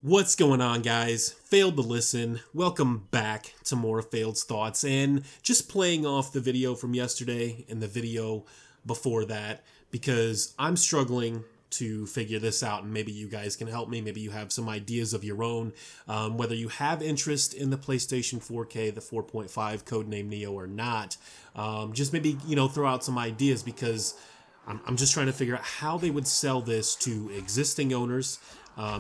What's going on, guys? Failed to listen. Welcome back to more Failed Thoughts, and just playing off the video from yesterday and the video before that, because I'm struggling to figure this out, and maybe you guys can help me. Maybe you have some ideas of your own, whether you have interest in the PlayStation 4K, the 4.5 codename Neo, or not. Just maybe, throw out some ideas, because I'm just trying to figure out how they would sell this to existing owners.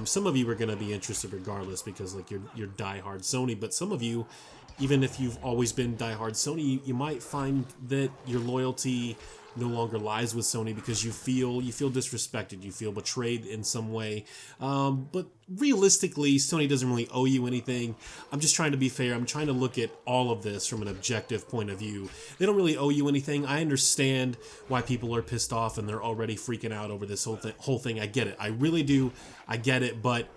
Some of you are going to be interested regardless, because you're diehard Sony, but some of you, even if you've always been diehard Sony, you might find that your loyalty no longer lies with Sony because you feel disrespected, you feel betrayed in some way. But realistically, Sony doesn't really owe you anything. I'm just trying to be fair. I'm trying to look at all of this from an objective point of view. They don't really owe you anything. I understand why people are pissed off and they're already freaking out over this whole thing. I get it. I really do. I get it. But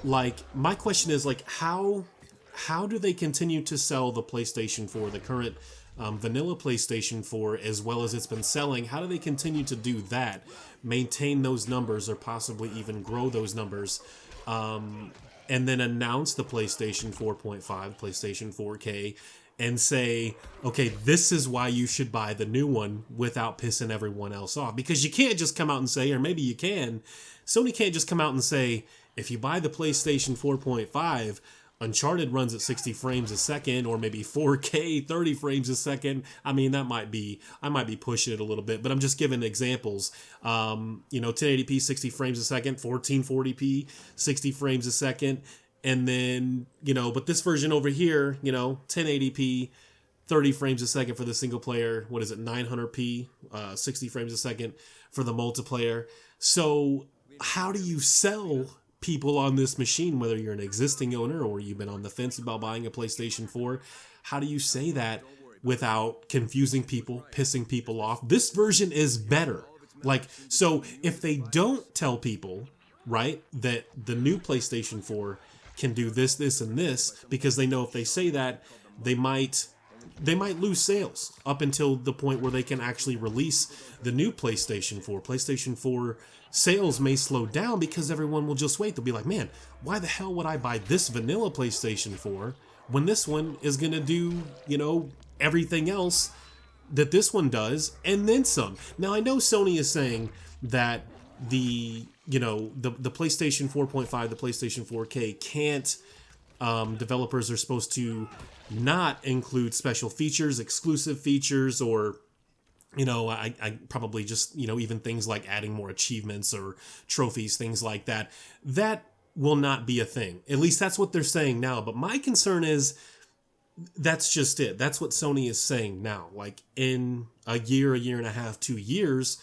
my question is how do they continue to sell the PlayStation 4, the current vanilla PlayStation 4, as well as it's been selling? How do they continue to do that, maintain those numbers, or possibly even grow those numbers, and then announce the PlayStation 4.5, PlayStation 4K, and say, okay, this is why you should buy the new one, without pissing everyone else off? Because you can't just come out and say, or maybe you can, Sony can't just come out and say, if you buy the PlayStation 4.5, Uncharted runs at 60 frames a second, or maybe 4K 30 frames a second. I mean, I might be pushing it a little bit, but I'm just giving examples. 1080p 60 frames a second, 1440p 60 frames a second, and then but this version over here, 1080p 30 frames a second for the single player. What is it, 900p 60 frames a second for the multiplayer? So how do you sell people on this machine, whether you're an existing owner or you've been on the fence about buying a PlayStation 4? How do you say that without confusing people, pissing people off? This version is better. So if they don't tell people, right, that the new PlayStation 4 can do this, this, and this, because they know if they say that, they might lose sales up until the point where they can actually release the new PlayStation 4. PlayStation 4 sales may slow down because everyone will just wait. They'll be like, man, why the hell would I buy this vanilla PlayStation 4 when this one is going to do, everything else that this one does, and then some? Now, I know Sony is saying that the PlayStation 4.5, the PlayStation 4K can't, developers are supposed to not include special features, exclusive features, or I probably just, even things like adding more achievements or trophies, things like that. That will not be a thing. At least that's what they're saying now. But my concern is that's just it. That's what Sony is saying now. In a year and a half, 2 years,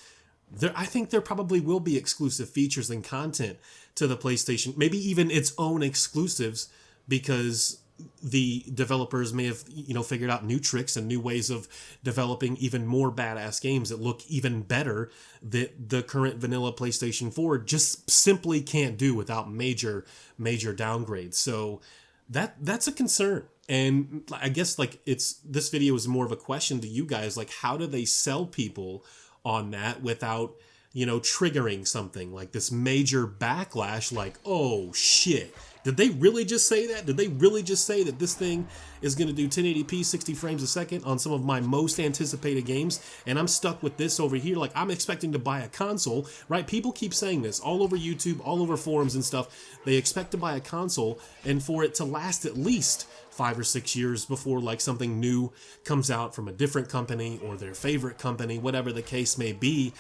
I think there probably will be exclusive features and content to the PlayStation, maybe even its own exclusives, because the developers may have, figured out new tricks and new ways of developing even more badass games that look even better, that the current vanilla PlayStation 4 just simply can't do without major downgrades. So that's a concern. And I guess this video is more of a question to you guys, how do they sell people on that without, triggering something like this major backlash, oh shit, did they really just say that? Did they really just say that this thing is going to do 1080p 60 frames a second on some of my most anticipated games, and I'm stuck with this over here? I'm expecting to buy a console, right? People keep saying this all over YouTube, all over forums and stuff. They expect to buy a console and for it to last at least 5 or 6 years before something new comes out from a different company or their favorite company, whatever the case may be.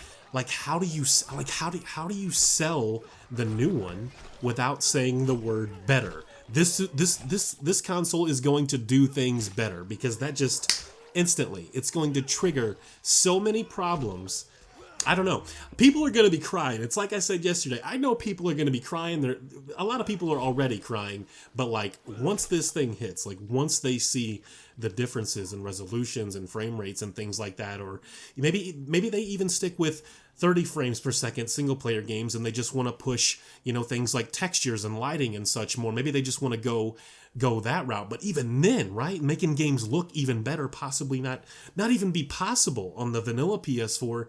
How do you sell the new one without saying the word better? This console is going to do things better, because that just instantly, it's going to trigger so many problems. I don't know. People are going to be crying. It's like I said yesterday. I know people are going to be crying. A lot of people are already crying. But once this thing hits, once they see the differences in resolutions and frame rates and things like that, or maybe they even stick with 30 frames per second single player games, and they just want to push, things like textures and lighting and such more. Maybe they just want to go that route. But even then, right, making games look even better, possibly not even be possible on the vanilla PS4.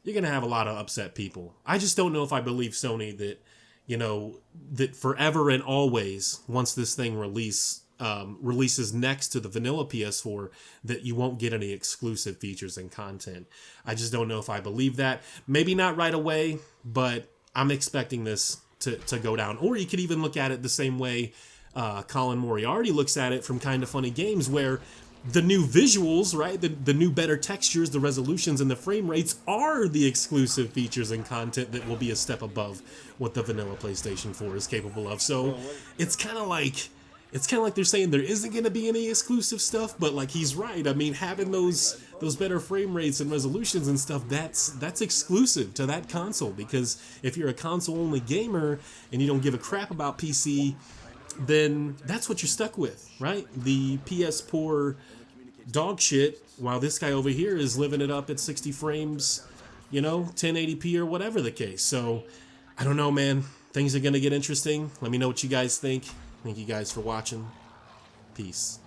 You're going to have a lot of upset people. I just don't know if I believe Sony that, you know, that forever and always, once this thing releases next to the vanilla PS4, that you won't get any exclusive features and content. I just don't know if I believe that. Maybe not right away, but I'm expecting this to go down. Or you could even look at it the same way Colin Moriarty looks at it from Kind of Funny Games, where the new visuals, right, the new better textures, the resolutions, and the frame rates are the exclusive features and content that will be a step above what the vanilla PlayStation 4 is capable of. So it's kind of like they're saying there isn't going to be any exclusive stuff, but like he's right. I mean, having those better frame rates and resolutions and stuff, that's exclusive to that console, because if you're a console-only gamer and you don't give a crap about PC, then that's what you're stuck with, right? The PS4 dog shit, while this guy over here is living it up at 60 frames, you know, 1080p or whatever the case. So, I don't know, man. Things are going to get interesting. Let me know what you guys think. Thank you guys for watching. Peace.